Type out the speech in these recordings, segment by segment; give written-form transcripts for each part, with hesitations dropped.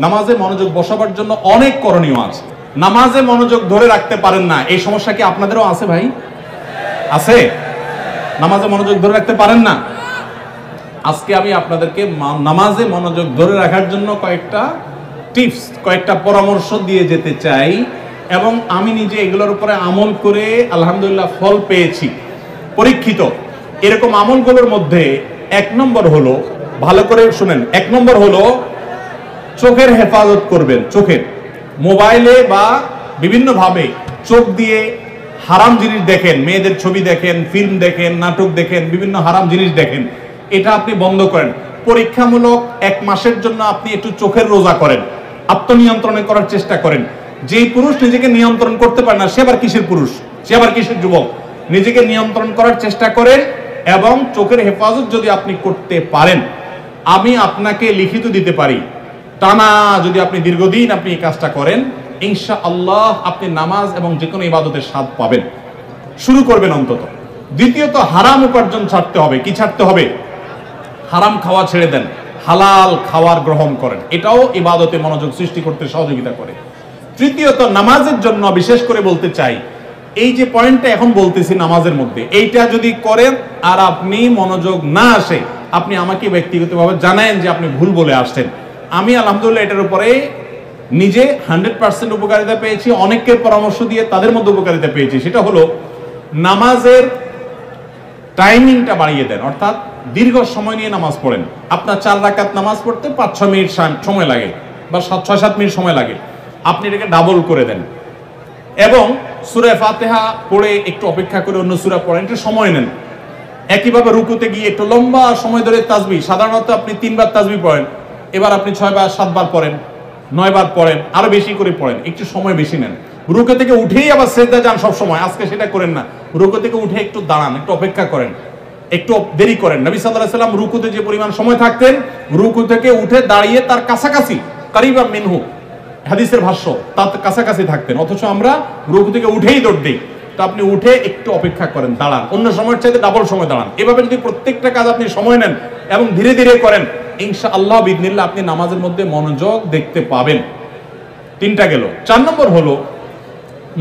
নামাজে মনোযোগ বসাবার জন্য অনেক করণীয় আছে। নামাজে মনোযোগ ধরে রাখতে পারেন না, এই সমস্যা কি আপনাদেরও আছে ভাই? আছে? নামাজে মনোযোগ ধরে রাখতে পারেন না? আজকে আমি আপনাদেরকে নামাজে মনোযোগ ধরে রাখার জন্য কয়েকটা টিপস, কয়েকটা পরামর্শ দিয়ে যেতে চাই, এবং আমি নিজে এগুলোর উপরে আমল করে আলহামদুলিল্লাহ ফল পেয়েছি, পরীক্ষিত। এরকম আমলগুলোর মধ্যে 1 নম্বর হলো, ভালো করে শুনেন, 1 নম্বর হলো চোখের হেফাজত করবেন। চোখের, মোবাইলে বা বিভিন্ন ভাবে চোখ দিয়ে হারাম জিনিস দেখেন, মেয়েদের ছবি দেখেন, ফিল্ম দেখেন, নাটক দেখেন, বিভিন্ন হারাম জিনিস দেখেন, এটা আপনি বন্ধ করেন। পরীক্ষামূলক 1 মাসের জন্য আপনি একটু চোখের রোজা করেন, আত্মনিয়ন্ত্রণে করার চেষ্টা করেন। যেই পুরুষ নিজেকে নিয়ন্ত্রণ করতে পারে না, সে আবার কিসের পুরুষ, সে আবার কিসের যুবক? নিজেকে নিয়ন্ত্রণ করার চেষ্টা করেন, এবং চোখের হেফাজত যদি আপনি করতে পারেন, আমি আপনাকে লিখিত দিতে পারি, টানা যদি আপনি দীর্ঘদিন আপনি এই কাজটা করেন, ইনশাআল্লাহ আপনি নামাজ এবং যে কোনো ইবাদতের স্বাদ পাবেন। শুরু করবেন অন্তত। দ্বিতীয়ত, হারাম উপার্জন ছাড়তে হবে। কি ছাড়তে হবে? হারাম খাওয়া ছেড়ে দেন, হালাল খাওয়ার গ্রহণ করেন, এটাও ইবাদতে মনোযোগ সৃষ্টি করতে সহযোগিতা করে। তৃতীয়ত, নামাজের জন্য বিশেষ করে বলতে চাই, এই যে পয়েন্টটা এখন বলতেছি নামাজের মধ্যে, এইটা যদি করেন আর আপনি মনোযোগ না আসে, আপনি আমাকে ব্যক্তিগতভাবে জানায়েন যে আপনি ভুল বলে আসছেন। আমি আলহামদুলিল্লাহ এটার উপরে নিজে 100% উপকারিতা পেয়েছি, অনেকের পরামর্শ দিয়ে তাদের মধ্যে উপকারিতা পেয়েছি। সেটা হলো নামাজের টাইমিংটা বাড়িয়ে দেন, অর্থাৎ দীর্ঘ সময় নিয়ে নামাজ পড়েন। আপনার 4 রাকাত নামাজ পড়তে 5-6 মিনিট সময় লাগে, বা 6-7 মিনিট সময় লাগে, আপনি এটাকে ডাবল করে দেন, এবং সূরা ফাতিহা পড়ে একটু অপেক্ষা করে অন্য সূরা পড়েন, একটু সময় নেন। একইভাবে রুকুতে গিয়ে একটু লম্বা সময় ধরে তাসবিহ, সাধারণত আপনি 3 বার তাসবিহ পড়েন, এবার আপনি 6 বার 7 বার পড়েন, 9 বার পড়েন, আরো বেশি করে পড়েন, একটু সময় বেশি নেন। রুকু থেকে উঠেই আবার সিজদা যান সব সময়, আজকে সেটা করেন না। রুকু থেকে উঠে একটু দাঁড়ান, একটু অপেক্ষা করেন, একটু দেরি করেন। নবী সাল্লাল্লাহু আলাইহি ওয়াসাল্লাম রুকুতে যে পরিমাণ সময় থাকতেন, রুকু থেকে উঠে দাঁড়িয়ে তার কাছাকাছি, কারিবা মিনহু হাদিসের ভাষ্য, তার কাছাকাছি থাকতেন, অথচ আমরা রুকু থেকে উঠেই দৌড় দিই। তো আপনি উঠে একটু অপেক্ষা করেন, দাঁড়ান, অন্য সময়ের চাইতে ডাবল সময় দাঁড়ান। এভাবে যদি প্রত্যেকটা কাজ আপনি সময় নেন এবং ধীরে ধীরে করেন, ইনশাআল্লাহ বিইذনিল্লাহ আপনি নামাজের মধ্যে মনোযোগ দেখতে পাবেন। 3টা গেল। 4 নম্বর হলো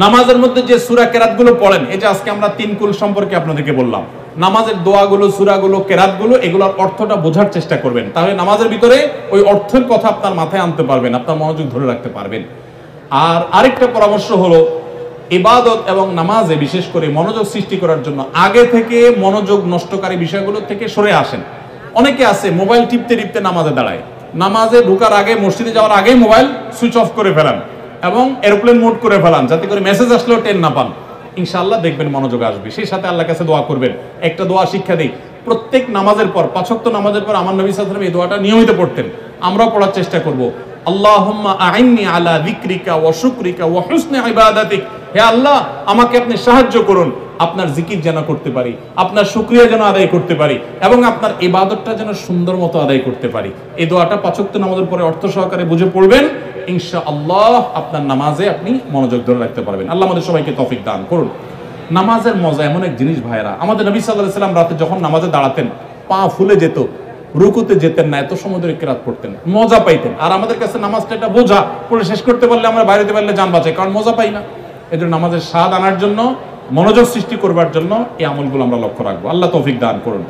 নামাজের মধ্যে যে সূরা কেরাতগুলো পড়েন, এই যে আজকে আমরা 3 কুল সম্পর্কে আপনাদেরকে বললাম, নামাজের দোয়াগুলো, সূরাগুলো, কেরাতগুলো, এগুলোর অর্থটা বোঝার চেষ্টা করবেন। তাহলে নামাজের ভিতরে ওই অর্থের কথা আপনার মাথায় আনতে পারবেন, আপনার মনোযোগ ধরে রাখতে পারবেন। আর আরেকটা পরামর্শ হলো, ইবাদত এবং নামাজে বিশেষ করে মনোযোগ সৃষ্টি করার জন্য আগে থেকে মনোযোগ নষ্টকারী বিষয়গুলো থেকে সরে আসেন। অনেকে আছে মোবাইল টিপতে টিপতে নামাজে দাঁড়ায়, নামাজে ঢোকার আগে, মসজিদে যাওয়ার আগেই মোবাইল সুইচ অফ করে ফেলান এবং এরোপ্লেন মোড করে ফেলান, যাতে করে মেসেজ আসলেও টের না পান। ইনশাআল্লাহ দেখবেন মনোযোগ আসবে। সেই সাথে আল্লাহর কাছে দোয়া করবেন। একটা দোয়া শিক্ষা দেই, প্রত্যেক নামাজের পর, 5 ওয়াক্ত নামাজের পর আমার নবী সাল্লাল্লাহু আলাইহি ওয়াসাল্লাম এই দোয়াটা নিয়মিত পড়তেন, আমরাও পড়ার চেষ্টা করব। আল্লাহুম্মা আইন্নি আলা যিকরিকা ওয়া শুকরিকা ওয়া হুসনি ইবাদাতিক, হে আল্লাহ আমাকে আপনি সাহায্য করুন, আপনার জিকির যেন করতে পারি, আপনার শুকরিয়া যেন আদায় করতে পারি, এবং আপনার ইবাদতটা যেন সুন্দর মতো আদায় করতে পারি। এই দোয়াটা 5 ওয়াক্ত নামাজের পরে অর্থ সহকারে বুঝে পড়বেন, ইনশাআল্লাহ আপনার নামাজে আপনি মনোযোগ ধরে রাখতে পারবেন। আল্লাহ আমাদের সবাইকে তৌফিক দান করুন। নামাজের মজা এমন এক জিনিস ভাইরা, আমাদের নবী সাল্লাল্লাহু আলাইহি ওয়াসাল্লাম রাতে যখন নামাজে দাঁড়াতেন, পা ফুলে যেত, রুকুতে যেতেন না, এত সময় ধরে কিরাত পড়তেন, মজা পাইতেন। আর আমাদের কাছে নামাজটা এটা বোঝা, পড়ে শেষ করতে পারলে আমরা বাইরেতে পারলে জান বাঁচে, কারণ মজা পাই না। এজন্য নামাজের স্বাদ আনার জন্য, মনোযোগ সৃষ্টি করবার জন্য এই আমলগুলো আমরা লক্ষ্য রাখবো। আল্লাহ তৌফিক দান করুন।